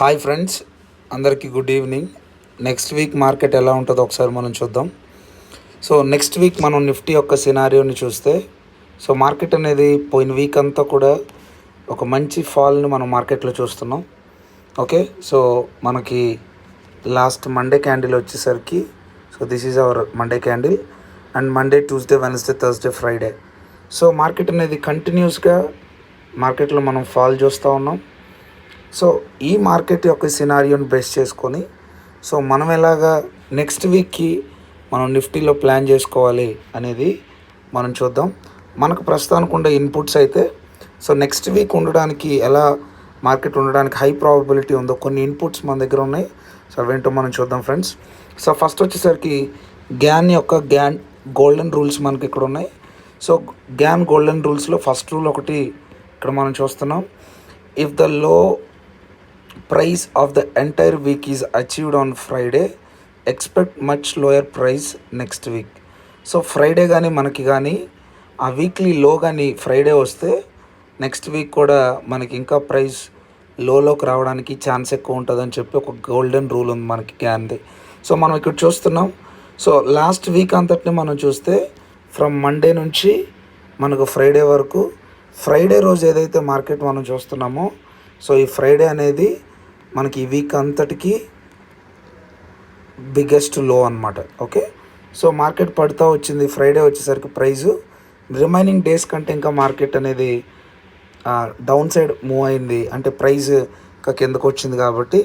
Hi friends, అందరికీ good evening. Next week market ఎలా ఉంటుందో ఒకసారి మనం చూద్దాం. సో నెక్స్ట్ వీక్ మనం నిఫ్టీ యొక్క సినారియోని చూస్తే, సో మార్కెట్ అనేది పోయిన వీక్ అంతా కూడా ఒక మంచి ఫాల్ని మనం మార్కెట్లో చూస్తున్నాం. ఓకే, సో మనకి లాస్ట్ మండే క్యాండిల్ వచ్చేసరికి, so this is hour Monday candle and Monday, Tuesday, Wednesday, Thursday, Friday. So market అనేది కంటిన్యూస్గా మార్కెట్లో మనం ఫాల్ చూస్తూ ఉన్నాం. సో ఈ మార్కెట్ యొక్క సినారియోని బేస్ చేసుకొని, సో మనం ఎలాగా నెక్స్ట్ వీక్కి మనం నిఫ్టీలో ప్లాన్ చేసుకోవాలి అనేది మనం చూద్దాం. మనకు ప్రస్తుతానికి ఉండే ఇన్పుట్స్ అయితే, సో నెక్స్ట్ వీక్ ఉండడానికి ఎలా మార్కెట్ ఉండడానికి హై ప్రాబబిలిటీ ఉందో కొన్ని ఇన్పుట్స్ మన దగ్గర ఉన్నాయి. సో అవేంటో మనం చూద్దాం ఫ్రెండ్స్. సో ఫస్ట్ వచ్చేసరికి గ్యాన్ గోల్డెన్ రూల్స్ మనకి ఇక్కడ ఉన్నాయి. సో గ్యాన్ గోల్డెన్ రూల్స్లో ఫస్ట్ రూల్ ఒకటి ఇక్కడ మనం చూస్తున్నాం. If the low price of the entire week is achieved on Friday, expect much lower price next week. So Friday కానీ మనకి కానీ ఆ వీక్లీ లో కానీ ఫ్రైడే వస్తే నెక్స్ట్ వీక్ కూడా మనకి ఇంకా ప్రైస్ లోకి రావడానికి ఛాన్స్ ఎక్కువ ఉంటుందని చెప్పి ఒక గోల్డెన్ రూల్ ఉంది మనకి క్యాన్ది. సో మనం ఇక్కడ చూస్తున్నాం. సో లాస్ట్ వీక్ అంతటిని మనం చూస్తే ఫ్రమ్ మండే నుంచి మనకు ఫ్రైడే వరకు, ఫ్రైడే రోజు ఏదైతే మార్కెట్ మనం చూస్తున్నామో, సో ఈ ఫ్రైడే అనేది మనకి ఈ వీక్ అంతటికి బిగ్గెస్ట్ లో అనమాట. ఓకే, సో మార్కెట్ పడుతూ వచ్చింది. ఫ్రైడే వచ్చేసరికి ప్రైజు రిమైనింగ్ డేస్ కంటే ఇంకా మార్కెట్ అనేది డౌన్ సైడ్ మూవ్ అయింది, అంటే ప్రైజ్ ఇంకా కిందకు వచ్చింది. కాబట్టి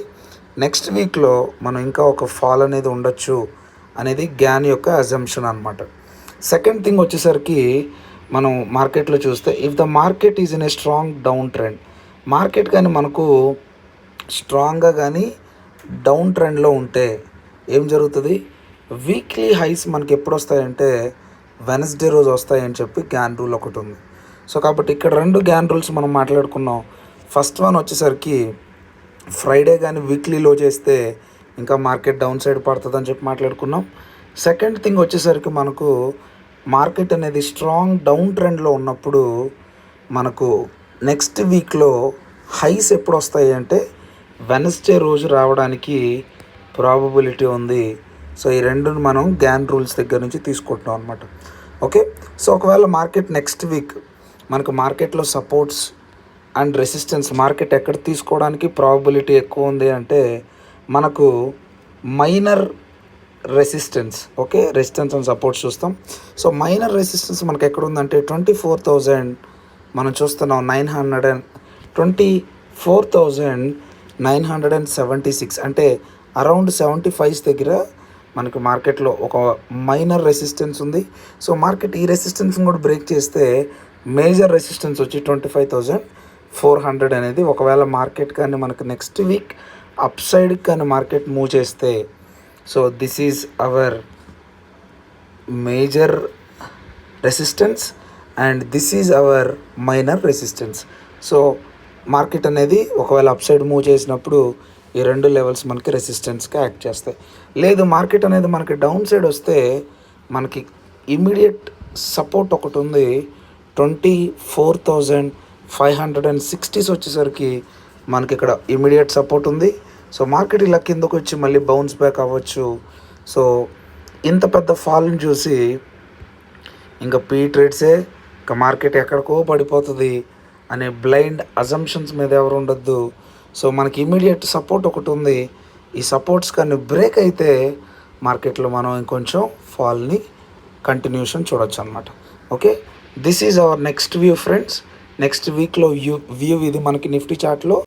నెక్స్ట్ వీక్లో మనం ఇంకా ఒక ఫాల్ అనేది ఉండొచ్చు అనేది గ్యాన్ యొక్క అజంప్షన్ అనమాట. సెకండ్ థింగ్ వచ్చేసరికి మనం మార్కెట్లో చూస్తే, if the market is in a strong down trend, market కానీ మనకు స్ట్రాంగ్గా కానీ డౌన్ ట్రెండ్లో ఉంటే ఏం జరుగుతుంది, వీక్లీ హైస్ మనకి ఎప్పుడు వస్తాయంటే వెనస్డే రోజు వస్తాయని చెప్పి గ్యాన్ రూల్ ఒకటి ఉంది. సో కాబట్టి ఇక్కడ రెండు గ్యాన్ రూల్స్ మనం మాట్లాడుకున్నాం. ఫస్ట్ వన్ వచ్చేసరికి ఫ్రైడే కానీ వీక్లీ లో చేస్తే ఇంకా మార్కెట్ డౌన్ సైడ్ పడుతుందని చెప్పి మాట్లాడుకున్నాం. సెకండ్ థింగ్ వచ్చేసరికి మనకు మార్కెట్ అనేది స్ట్రాంగ్ డౌన్ ట్రెండ్లో ఉన్నప్పుడు మనకు నెక్స్ట్ వీక్లో హైస్ ఎప్పుడు వస్తాయి అంటే వెనస్డే రోజు రావడానికి ప్రాబబిలిటీ ఉంది. సో ఈ రెండుని మనం గ్యాన్ రూల్స్ దగ్గర నుంచి తీసుకుంటున్నాం అనమాట. ఓకే, సో ఒకవేళ మార్కెట్ నెక్స్ట్ వీక్ మనకు మార్కెట్లో సపోర్ట్స్ అండ్ రెసిస్టెన్స్ మార్కెట్ ఎక్కడ తీసుకోవడానికి ప్రాబబిలిటీ ఎక్కువ ఉంది అంటే మనకు minor resistance. Okay, resistance and supports చూస్తాం. సో మైనర్ రెసిస్టెన్స్ మనకు ఎక్కడ ఉందంటే 24,000 మనం చూస్తున్నాం. 24,976 అంటే అరౌండ్ 75 దగ్గర మనకు మార్కెట్లో ఒక మైనర్ రెసిస్టెన్స్ ఉంది. సో మార్కెట్ ఈ రెసిస్టెన్స్ని కూడా బ్రేక్ చేస్తే మేజర్ రెసిస్టెన్స్ వచ్చి 25,400 అనేది. ఒకవేళ మార్కెట్ కానీ మనకు నెక్స్ట్ వీక్ అప్ సైడ్ కానీ మార్కెట్ మూవ్ చేస్తే, so this is our major resistance and this is our minor resistance. So market అనేది ఒకవేళ అప్ సైడ్ మూవ్ చేసినప్పుడు ఈ రెండు లెవెల్స్ మనకి రెసిస్టెన్స్గా యాక్ట్ చేస్తాయి. లేదు మార్కెట్ అనేది మనకి డౌన్ సైడ్ వస్తే మనకి ఇమీడియట్ సపోర్ట్ ఒకటి ఉంది. 24,560 వచ్చేసరికి మనకి ఇక్కడ ఇమీడియట్ సపోర్ట్ ఉంది. సో మార్కెట్ ఇలా కిందకు వచ్చి మళ్ళీ బౌన్స్ బ్యాక్ అవ్వచ్చు. సో ఇంత పెద్ద ఫాల్ని చూసి ఇంకా ట్రేడ్సే, ఇంకా మార్కెట్ ఎక్కడికో పడిపోతుంది అనే బ్లైండ్ అజంప్షన్స్ మీద ఎవరు ఉండొద్దు. సో మనకి ఇమీడియట్ సపోర్ట్ ఒకటి ఉంది. ఈ సపోర్ట్స్ కానీ బ్రేక్ అయితే మార్కెట్లో మనం ఇంకొంచెం ఫాల్ని కంటిన్యూషన్ చూడొచ్చు అనమాట. Okay, this is our next view friends. Next వీక్లో వ్యూ ఇది మనకి నిఫ్టీ చార్ట్లో.